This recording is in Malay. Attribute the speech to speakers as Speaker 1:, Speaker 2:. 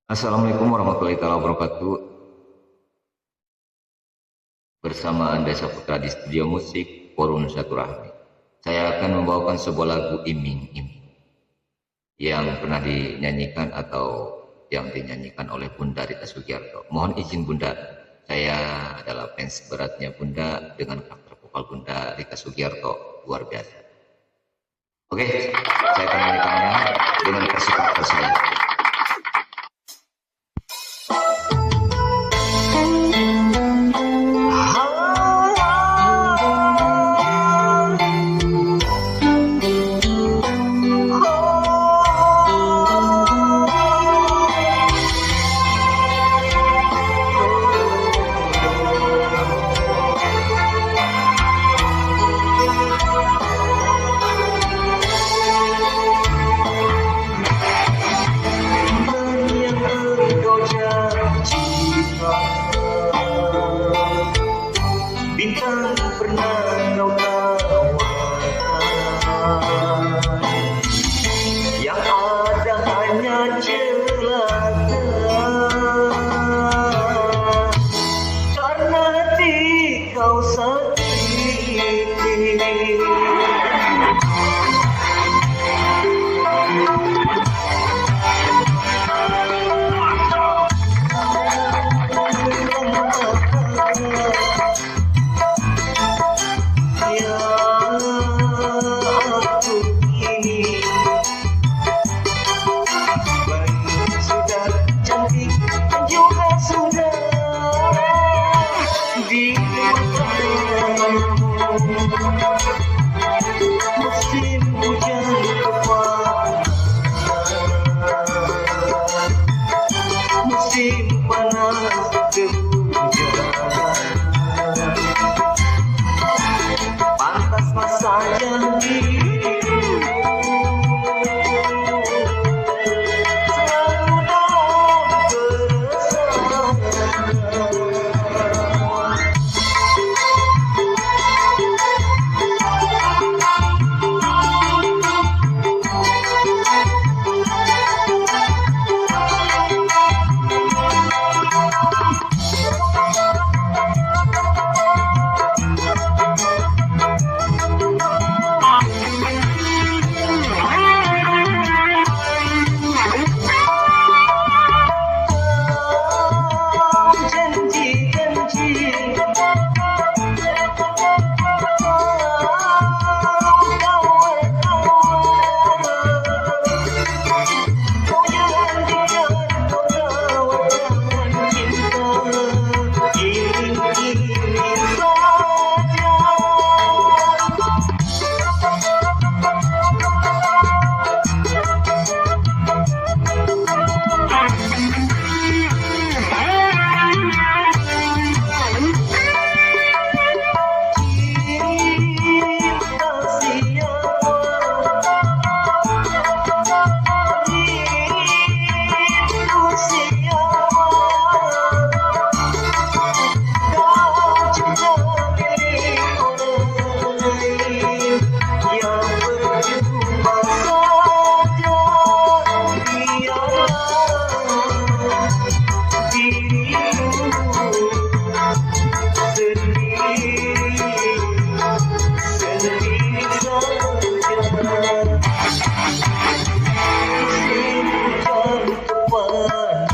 Speaker 1: Assalamualaikum warahmatullahi wabarakatuh. Bersama Anda Saputra di studio musik Forum Silaturahmi. Saya akan membawakan sebuah lagu Iming Iming yang pernah dinyanyikan atau yang dinyanyikan oleh Bunda Rita Sugiarto. Mohon izin Bunda, saya adalah fans beratnya Bunda dengan karakter vokal Bunda Rita Sugiarto luar biasa. Oke, saya akan menyanyikannya dengan versi karakter saya.
Speaker 2: Bintang pernah kau tawarkan, yang ada hanya celaka, karena hati kau sakiti. Musim hujan kepanas, musim panas kehujanan, pantas masa janji selalu dalam keresahan. Musim hujan kepanas,